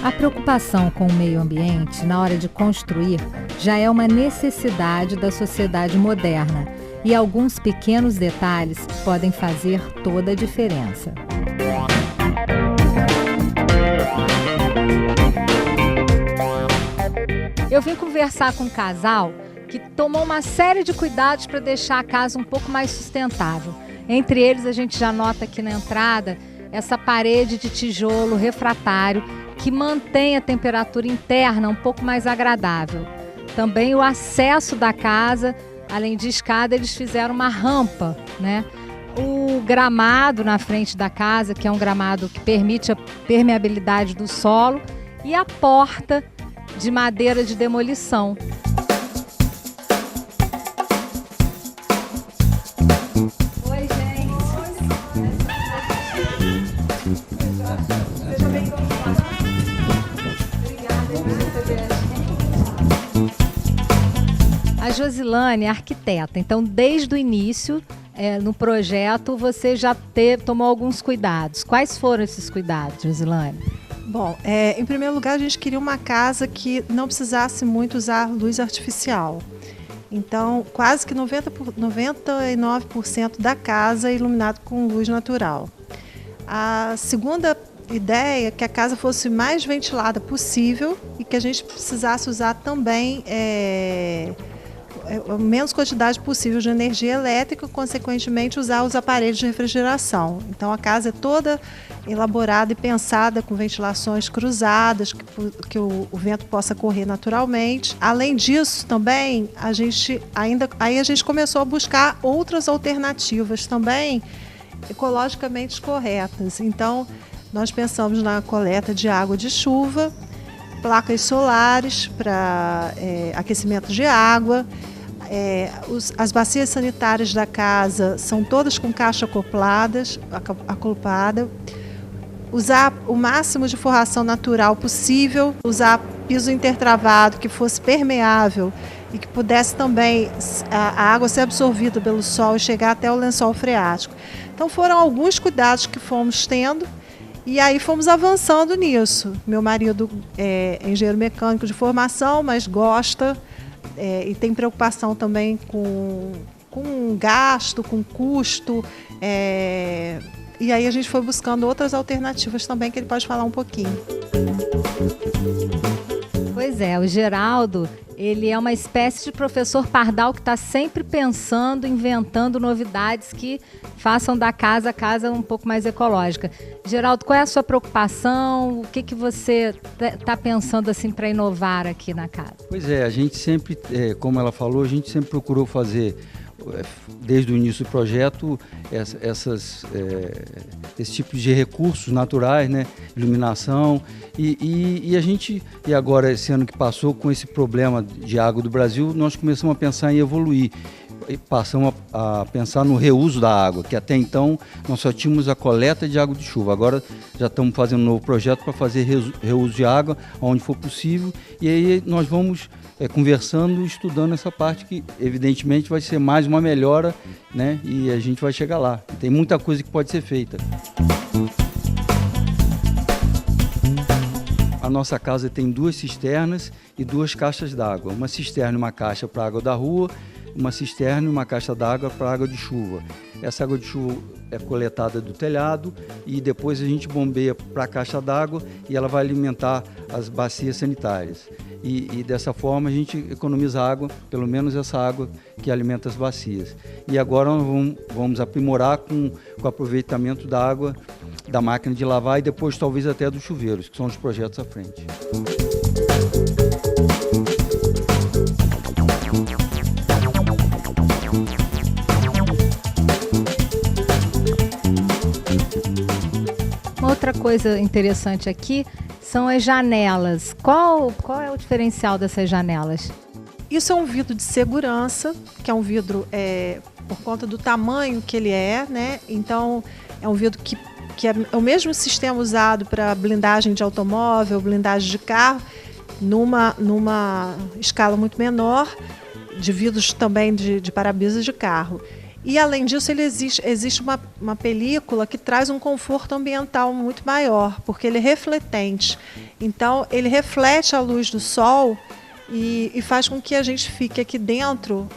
A preocupação com o meio ambiente na hora de construir já é uma necessidade da sociedade moderna e alguns pequenos detalhes podem fazer toda a diferença. Eu vim conversar com um casal que tomou uma série de cuidados para deixar a casa um pouco mais sustentável. Entre eles, a gente já nota aqui na entrada essa parede de tijolo refratário que mantém a temperatura interna um pouco mais agradável. Também o acesso da casa, além de escada, eles fizeram uma rampa, né? O gramado na frente da casa, que é um gramado que permite a permeabilidade do solo, e a porta de madeira de demolição. Oi, gente. Seja bem-vindo. Obrigada por receber a gente. A Josilane é arquiteta, então desde o início, no projeto, você já tomou alguns cuidados. Quais foram esses cuidados, Josilane? Bom, em primeiro lugar, a gente queria uma casa que não precisasse muito usar luz artificial. Então, quase que 99% da casa é iluminado com luz natural. A segunda ideia é que a casa fosse mais ventilada possível e que a gente precisasse usar também a menos quantidade possível de energia elétrica, consequentemente usar os aparelhos de refrigeração. Então a casa é toda elaborada e pensada com ventilações cruzadas, que o vento possa correr naturalmente. Além disso, também a gente começou a buscar outras alternativas também ecologicamente corretas. Então nós pensamos na coleta de água de chuva, placas solares para aquecimento de água. As bacias sanitárias da casa são todas com caixa acoplada, usar o máximo de forração natural possível, usar piso intertravado que fosse permeável e que pudesse também a água ser absorvida pelo sol e chegar até o lençol freático. Então foram alguns cuidados que fomos tendo e aí fomos avançando nisso. Meu marido é engenheiro mecânico de formação, mas gosta e tem preocupação também com gasto, com custo. E aí a gente foi buscando outras alternativas também, que ele pode falar um pouquinho. Pois é, o Geraldo, ele é uma espécie de professor pardal que está sempre pensando, inventando novidades que façam da casa a casa um pouco mais ecológica. Geraldo, qual é a sua preocupação? O que você está pensando assim para inovar aqui na casa? Pois é, a gente sempre, como ela falou, a gente sempre procurou fazer, desde o início do projeto, esse tipo de recursos naturais, né? Iluminação, e agora, esse ano que passou, com esse problema de água do Brasil, nós começamos a pensar em evoluir. Passamos a pensar no reuso da água, que até então nós só tínhamos a coleta de água de chuva. Agora já estamos fazendo um novo projeto para fazer reuso de água onde for possível, e aí nós vamos conversando e estudando essa parte que evidentemente vai ser mais uma melhora, né? E a gente vai chegar lá. Tem muita coisa que pode ser feita. A nossa casa tem 2 cisternas e 2 caixas d'água. Uma cisterna e uma caixa para água da rua, uma cisterna e uma caixa d'água para água de chuva. Essa água de chuva é coletada do telhado e depois a gente bombeia para a caixa d'água e ela vai alimentar as bacias sanitárias. E dessa forma a gente economiza água, pelo menos essa água que alimenta as bacias. E agora nós vamos aprimorar com o aproveitamento da água da máquina de lavar e depois talvez até dos chuveiros, que são os projetos à frente. Uma outra coisa interessante aqui são as janelas. Qual é o diferencial dessas janelas? Isso é um vidro de segurança, que é um vidro por conta do tamanho que ele é, né? Então é um vidro que é o mesmo sistema usado para blindagem de automóvel, blindagem de carro, numa escala muito menor, de vidros também de para-brisas de carro. E, além disso, existe uma película que traz um conforto ambiental muito maior, porque ele é refletente. Então, ele reflete a luz do sol e faz com que a gente fique aqui dentro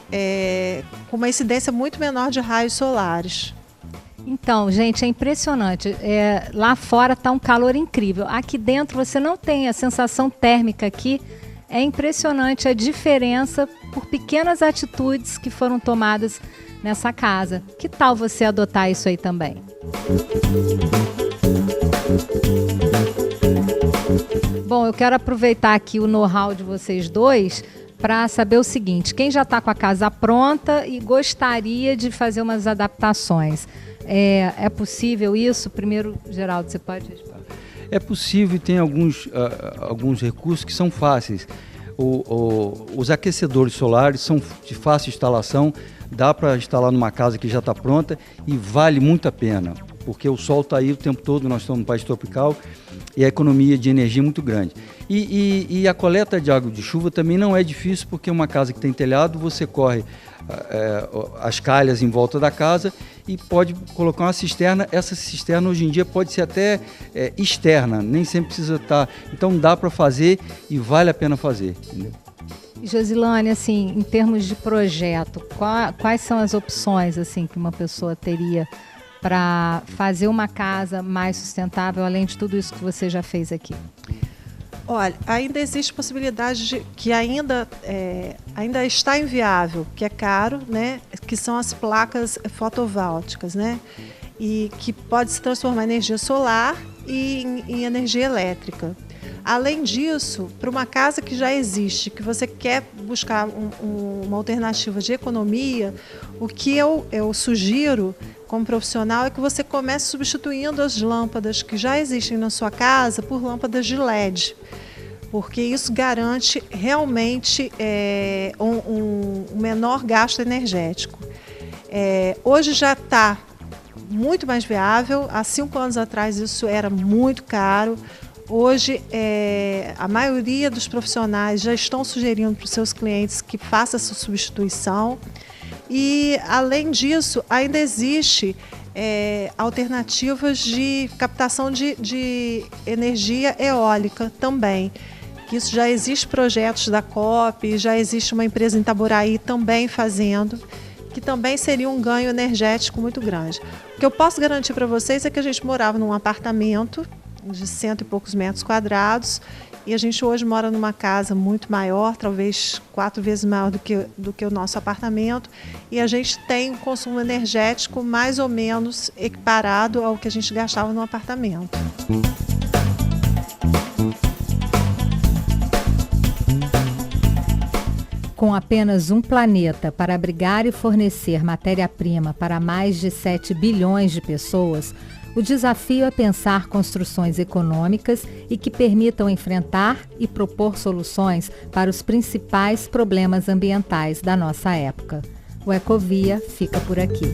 com uma incidência muito menor de raios solares. Então, gente, é impressionante. Lá fora está um calor incrível. Aqui dentro você não tem a sensação térmica aqui. É impressionante a diferença por pequenas atitudes que foram tomadas nessa casa. Que tal você adotar isso aí também? Bom, eu quero aproveitar aqui o know-how de vocês dois para saber o seguinte: quem já está com a casa pronta e gostaria de fazer umas adaptações, é possível isso? Primeiro, Geraldo, você pode responder. É possível e tem alguns recursos que são fáceis. Os aquecedores solares são de fácil instalação, dá para instalar numa casa que já está pronta e vale muito a pena, porque o sol está aí o tempo todo, nós estamos no país tropical e a economia de energia é muito grande. E a coleta de água de chuva também não é difícil, porque uma casa que tem telhado, você corre as calhas em volta da casa e pode colocar uma cisterna. Essa cisterna hoje em dia pode ser até externa, nem sempre precisa estar. Então dá para fazer e vale a pena fazer, entendeu? Josilane, assim, em termos de projeto, quais são as opções assim que uma pessoa teria para fazer uma casa mais sustentável, além de tudo isso que você já fez aqui? Olha, ainda existe possibilidade de que ainda está inviável, que é caro, né? Que são as placas fotovoltaicas, né? E que pode se transformar em energia solar e em energia elétrica. Além disso, para uma casa que já existe, que você quer buscar uma alternativa de economia, o que eu sugiro como profissional é que você comece substituindo as lâmpadas que já existem na sua casa por lâmpadas de LED, porque isso garante realmente um menor gasto energético. Hoje já está muito mais viável. Há 5 anos atrás isso era muito caro. Hoje, a maioria dos profissionais já estão sugerindo para os seus clientes que faça essa substituição. E, além disso, ainda existe alternativas de captação de energia eólica também. Isso já existe projetos da COP, já existe uma empresa em Itaboraí também fazendo, que também seria um ganho energético muito grande. O que eu posso garantir para vocês é que a gente morava num apartamento de 100 e poucos metros quadrados, e a gente hoje mora numa casa muito maior, talvez 4 vezes maior do que o nosso apartamento, e a gente tem um consumo energético mais ou menos equiparado ao que a gente gastava no apartamento. Com apenas um planeta para abrigar e fornecer matéria-prima para mais de 7 bilhões de pessoas, o desafio é pensar construções econômicas e que permitam enfrentar e propor soluções para os principais problemas ambientais da nossa época. O Ecovia fica por aqui.